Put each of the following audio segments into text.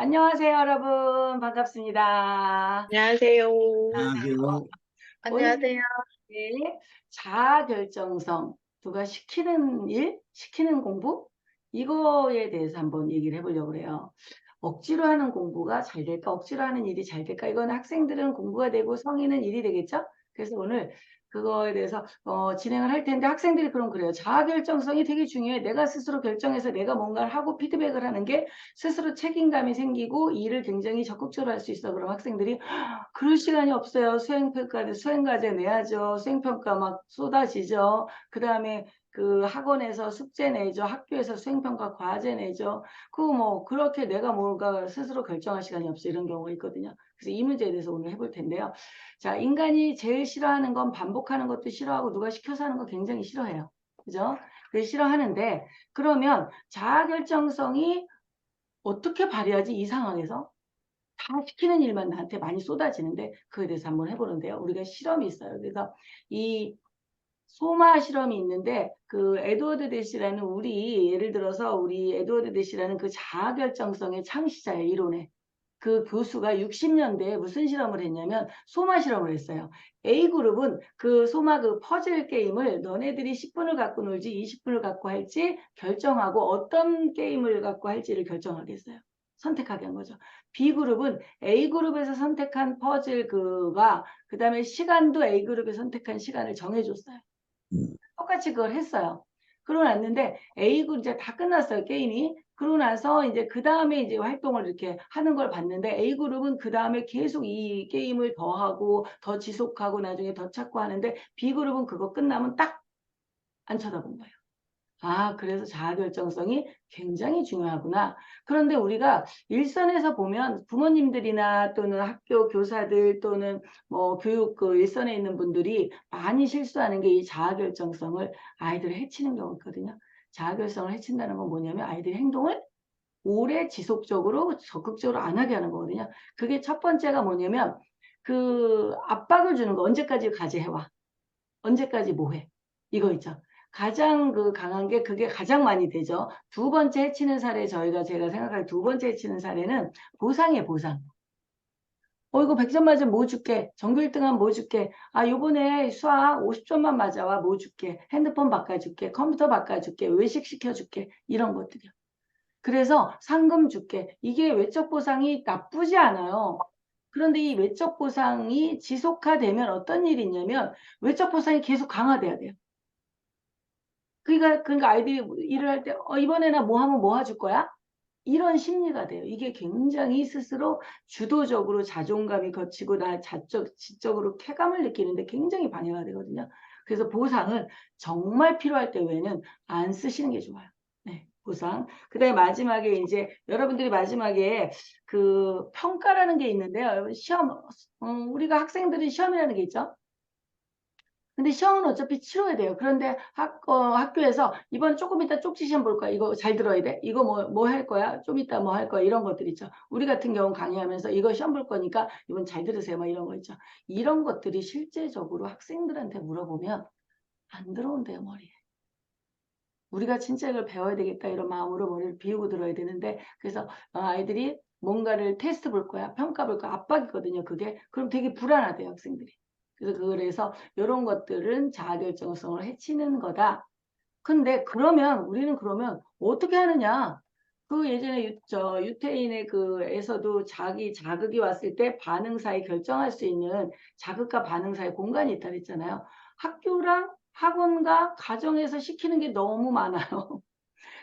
안녕하세요, 여러분. 반갑습니다. 안녕하세요. 안녕하세요. 오늘 안녕하세요. 자아결정성, 누가 시키는 일, 시키는 공부, 이거에 대해서 한번 얘기를 해보려고 해요. 억지로 하는 공부가 잘 될까? 억지로 하는 일이 잘 될까? 이거는 학생들은 공부가 되고 성인은 일이 되겠죠? 그래서 오늘 그거에 대해서 진행을 할 텐데 학생들이 그럼 그래요. 자아결정성이 되게 중요해. 내가 스스로 결정해서 내가 뭔가를 하고 피드백을 하는 게 스스로 책임감이 생기고 일을 굉장히 적극적으로 할 수 있어. 그럼 학생들이 그럴 시간이 없어요. 수행평가를 수행과제 내야죠. 수행평가 막 쏟아지죠. 그 다음에 그 학원에서 숙제 내죠. 학교에서 수행평가 과제 내죠. 그거 뭐 그렇게 내가 뭔가 스스로 결정할 시간이 없어. 이런 경우가 있거든요. 그래서 이 문제에 대해서 오늘 해볼 텐데요. 자, 인간이 제일 싫어하는 건 반복하는 것도 싫어하고 누가 시켜서 하는 거 굉장히 싫어해요. 그죠? 그래서 싫어하는데 그러면 자아결정성이 어떻게 발휘하지 이 상황에서? 다 시키는 일만 나한테 많이 쏟아지는데 그거에 대해서 한번 해보는데요. 우리가 실험이 있어요. 그래서 이 소마 실험이 있는데 그 에드워드 대시라는 예를 들어서 우리 에드워드 대시라는 그 자아결정성의 창시자의 이론에 그 교수가 60년대에 무슨 실험을 했냐면 소마 실험을 했어요. A그룹은 그 소마 그 퍼즐 게임을 너네들이 10분을 갖고 놀지 20분을 갖고 할지 결정하고 어떤 게임을 갖고 할지를 결정하게 했어요. 선택하게 한 거죠. B그룹은 A그룹에서 선택한 퍼즐 그가 그 다음에 시간도 A그룹에 선택한 시간을 정해줬어요. 똑같이 그걸 했어요. 그러고 났는데 A그룹 이제 다 끝났어요. 게임이. 그러고 나서 이제 그 다음에 이제 활동을 이렇게 하는 걸 봤는데 A그룹은 그 다음에 계속 이 게임을 더 하고 더 지속하고 나중에 더 찾고 하는데 B그룹은 그거 끝나면 딱 안 쳐다본 거예요. 아, 그래서 자아결정성이 굉장히 중요하구나. 그런데 우리가 일선에서 보면 부모님들이나 또는 학교 교사들 또는 뭐 교육 그 일선에 있는 분들이 많이 실수하는 게 이 자아결정성을 아이들을 해치는 경우가 있거든요. 자아결정성을 해친다는 건 뭐냐면 아이들의 행동을 오래 지속적으로 적극적으로 안 하게 하는 거거든요. 그게 첫 번째가 뭐냐면 그 압박을 주는 거 언제까지 가지해와. 언제까지 뭐 해? 이거 있죠. 가장 그 강한 게 그게 가장 많이 되죠. 두 번째 해치는 사례 제가 생각할 두 번째 해치는 사례는 보상이에요, 보상. 이거 100점 맞으면 뭐 줄게. 전교 1등 하면 뭐 줄게. 아, 요번에 수학 50점만 맞아와 뭐 줄게. 핸드폰 바꿔줄게. 컴퓨터 바꿔줄게. 외식 시켜줄게. 이런 것들이요. 그래서 상금 줄게. 이게 외적 보상이 나쁘지 않아요. 그런데 이 외적 보상이 지속화되면 어떤 일이 있냐면 외적 보상이 계속 강화돼야 돼요. 그러니까 아이들이 일을 할 때, 이번에나 뭐 하면 뭐 해줄 거야? 이런 심리가 돼요. 이게 굉장히 스스로 주도적으로 자존감이 거치고 지적으로 쾌감을 느끼는데 굉장히 방해가 되거든요. 그래서 보상은 정말 필요할 때 외에는 안 쓰시는 게 좋아요. 네, 보상. 그 다음에 마지막에 이제 여러분들이 마지막에 그 평가라는 게 있는데요. 여러분 시험, 우리가 학생들은 시험이라는 게 있죠. 근데 시험은 어차피 치러야 돼요. 그런데 학교에서 이번 조금 이따 쪽지 시험 볼 거야. 이거 잘 들어야 돼. 이거 뭐 할 거야? 좀 이따 뭐 할 거야? 이런 것들 있죠. 우리 같은 경우는 강의하면서 이거 시험 볼 거니까 이번 잘 들으세요. 막 이런 거 있죠. 이런 것들이 실제적으로 학생들한테 물어보면 안 들어온대요, 머리에. 우리가 진짜 이걸 배워야 되겠다 이런 마음으로 머리를 비우고 들어야 되는데 그래서 아이들이 뭔가를 테스트 볼 거야, 평가 볼 거야, 압박이거든요, 그게. 그럼 되게 불안하대요, 학생들이. 그래서 이런 것들은 자아결정성을 해치는 거다. 근데 우리는 그러면 어떻게 하느냐? 그 예전에 유태인의 그에서도 자기 자극이 왔을 때 반응 사이 결정할 수 있는 자극과 반응 사이 공간이 있다 그랬잖아요. 학교랑 학원과 가정에서 시키는 게 너무 많아요.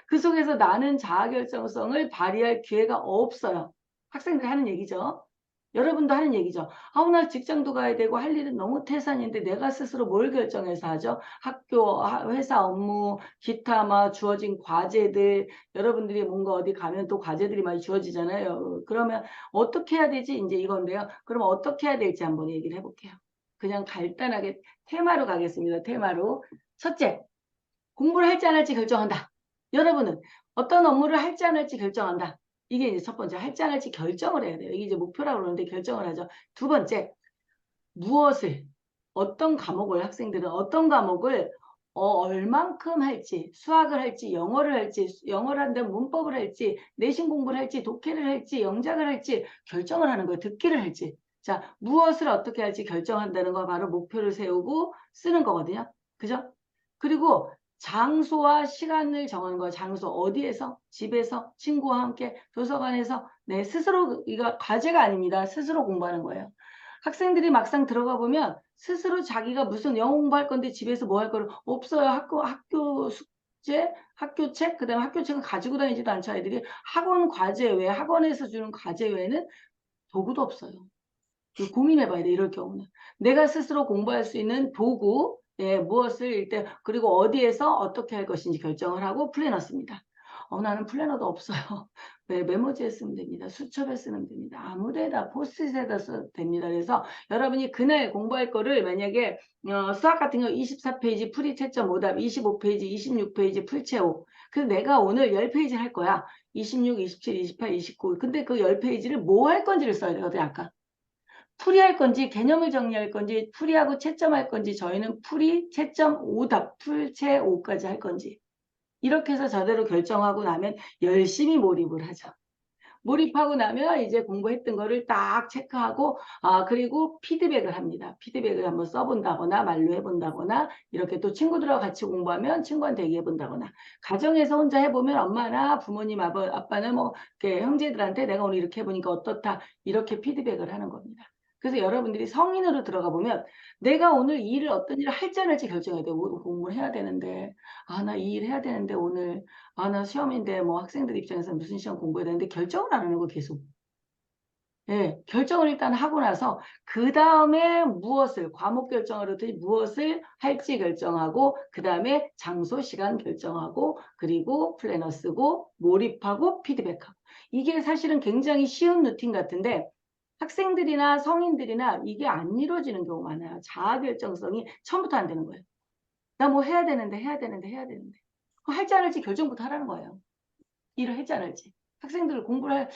그 속에서 나는 자아결정성을 발휘할 기회가 없어요. 학생들이 하는 얘기죠. 여러분도 하는 얘기죠. 아우, 나 직장도 가야 되고 할 일은 너무 태산인데 내가 스스로 뭘 결정해서 하죠? 학교, 회사 업무, 기타 막 주어진 과제들, 여러분들이 뭔가 어디 가면 또 과제들이 많이 주어지잖아요. 그러면 어떻게 해야 되지? 이제 이건데요. 그럼 어떻게 해야 될지 한번 얘기를 해볼게요. 그냥 간단하게 테마로 가겠습니다. 테마로. 첫째, 공부를 할지 안 할지 결정한다. 여러분은 어떤 업무를 할지 안 할지 결정한다. 이게 이제 첫 번째, 할지 안 할지 결정을 해야 돼요. 이게 이제 목표라고 그러는데 결정을 하죠. 두 번째, 무엇을, 어떤 과목을 학생들은 어떤 과목을 얼만큼 할지, 수학을 할지, 영어를 할지, 영어를 한다면 문법을 할지, 내신 공부를 할지, 독해를 할지, 영작을 할지 결정을 하는 거예요. 듣기를 할지. 자, 무엇을 어떻게 할지 결정한다는 거 바로 목표를 세우고 쓰는 거거든요. 그죠? 그리고 장소와 시간을 정하는 거예요. 장소 어디에서? 집에서, 친구와 함께, 도서관에서. 네, 스스로 이거 과제가 아닙니다. 스스로 공부하는 거예요. 학생들이 막상 들어가 보면 스스로 자기가 무슨 영어 공부할 건데 집에서 뭐 할 거를 없어요. 학교 숙제, 학교 책, 그다음에 학교 책은 가지고 다니지도 않죠. 아이들이 학원 과제 외에 학원에서 주는 과제 외에는 도구도 없어요. 고민해봐야 돼. 이럴 경우는 내가 스스로 공부할 수 있는 도구, 예, 무엇을 일단 그리고 어디에서 어떻게 할 것인지 결정을 하고 플래너 씁니다. 나는 플래너도 없어요. 네, 메모지에 쓰면 됩니다. 수첩에 쓰면 됩니다. 아무데나 포스트잇에다 써도 됩니다. 그래서 여러분이 그날 공부할 거를 만약에 수학 같은 거 24페이지 풀이 채점 오답, 25페이지, 26페이지 풀채우. 그래서 내가 오늘 10페이지 할 거야. 26, 27, 28, 29. 근데 그 10페이지를 뭐 할 건지를 써야 되거든요. 아까. 풀이할 건지 개념을 정리할 건지 풀이하고 채점할 건지 저희는 풀이, 채점, 오답, 풀채, 오까지 할 건지 이렇게 해서 저대로 결정하고 나면 열심히 몰입을 하죠. 몰입하고 나면 이제 공부했던 거를 딱 체크하고 그리고 피드백을 합니다. 피드백을 한번 써본다거나 말로 해본다거나 이렇게 또 친구들하고 같이 공부하면 친구한테 얘기해본다거나 가정에서 혼자 해보면 엄마나 부모님 아빠는 뭐 이렇게 형제들한테 내가 오늘 이렇게 해보니까 어떻다 이렇게 피드백을 하는 겁니다. 그래서 여러분들이 성인으로 들어가 보면 내가 오늘 이 일을 어떤 일을 할지 안 할지 결정해야 돼. 공부를 해야 되는데 나 이 일 해야 되는데 오늘 나 시험인데 뭐 학생들 입장에서 무슨 시험 공부해야 되는데 결정을 안 하는 거 계속. 예, 결정을 일단 하고 나서 그 다음에 무엇을 과목 결정을 하듯이 무엇을 할지 결정하고 그 다음에 장소 시간 결정하고 그리고 플래너 쓰고 몰입하고 피드백하고 이게 사실은 굉장히 쉬운 루틴 같은데 학생들이나 성인들이나 이게 안 이루어지는 경우가 많아요. 자아결정성이 처음부터 안 되는 거예요. 나 뭐 해야 되는데 해야 되는데 해야 되는데 할지 안 할지 결정부터 하라는 거예요. 일을 할지 안 할지. 학생들 공부를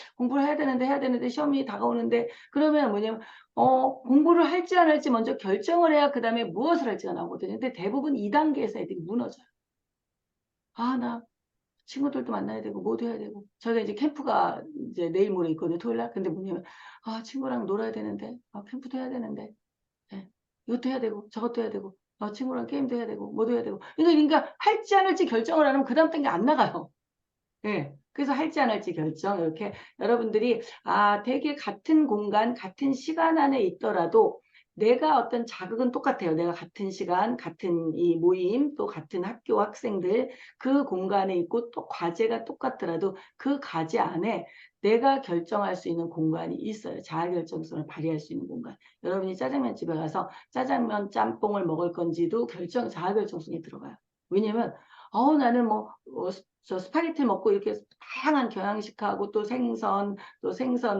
해야 되는데 시험이 다가오는데 그러면 뭐냐면 공부를 할지 안 할지 먼저 결정을 해야 그 다음에 무엇을 할지가 나오거든요. 근데 대부분 2단계에서 애들이 무너져요. 나 친구들도 만나야 되고 뭐도 해야 되고 저희가 이제 캠프가 이제 내일 모레 있거든요. 토요일 날. 근데 뭐냐면 친구랑 놀아야 되는데 캠프도 해야 되는데 네. 이것도 해야 되고 저것도 해야 되고 친구랑 게임도 해야 되고 뭐도 해야 되고 그러니까 할지 안 할지 결정을 안 하면 그 다음 단계 안 나가요. 예. 그래서 할지 안 할지 결정. 이렇게 여러분들이 되게 같은 공간, 같은 시간 안에 있더라도 내가 어떤 자극은 똑같아요. 내가 같은 시간, 같은 이 모임, 또 같은 학교 학생들 그 공간에 있고 또 과제가 똑같더라도 그 과제 안에 내가 결정할 수 있는 공간이 있어요. 자아결정성을 발휘할 수 있는 공간. 여러분이 짜장면 집에 가서 짜장면 짬뽕을 먹을 건지도 자아결정성이 들어가요. 왜냐면 나는 저 스파게티 먹고 이렇게 다양한 경양식하고 또 생선,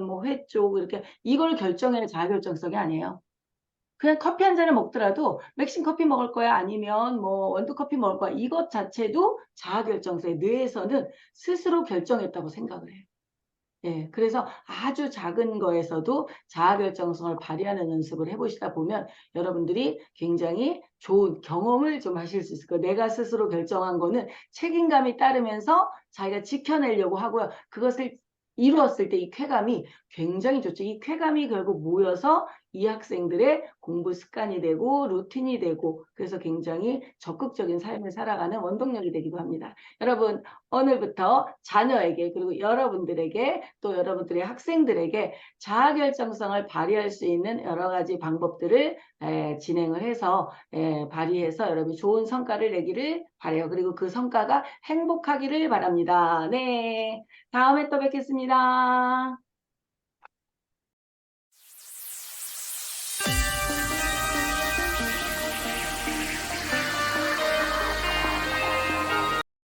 뭐 회 쪽 이렇게 이걸 결정해야 자아결정성이 아니에요. 그냥 커피 한 잔을 먹더라도 맥심 커피 먹을 거야 아니면 뭐 원두 커피 먹을 거야 이것 자체도 자아결정성에 뇌에서는 스스로 결정했다고 생각을 해요. 예, 그래서 아주 작은 거에서도 자아결정성을 발휘하는 연습을 해보시다 보면 여러분들이 굉장히 좋은 경험을 좀 하실 수 있을 거예요. 내가 스스로 결정한 거는 책임감이 따르면서 자기가 지켜내려고 하고요. 그것을 이루었을 때 이 쾌감이 굉장히 좋죠. 이 쾌감이 결국 모여서 이 학생들의 공부 습관이 되고 루틴이 되고 그래서 굉장히 적극적인 삶을 살아가는 원동력이 되기도 합니다. 여러분 오늘부터 자녀에게 그리고 여러분들에게 또 여러분들의 학생들에게 자아결정성을 발휘할 수 있는 여러 가지 방법들을 진행을 해서 발휘해서 여러분이 좋은 성과를 내기를 바라요. 그리고 그 성과가 행복하기를 바랍니다. 네, 다음에 또 뵙겠습니다.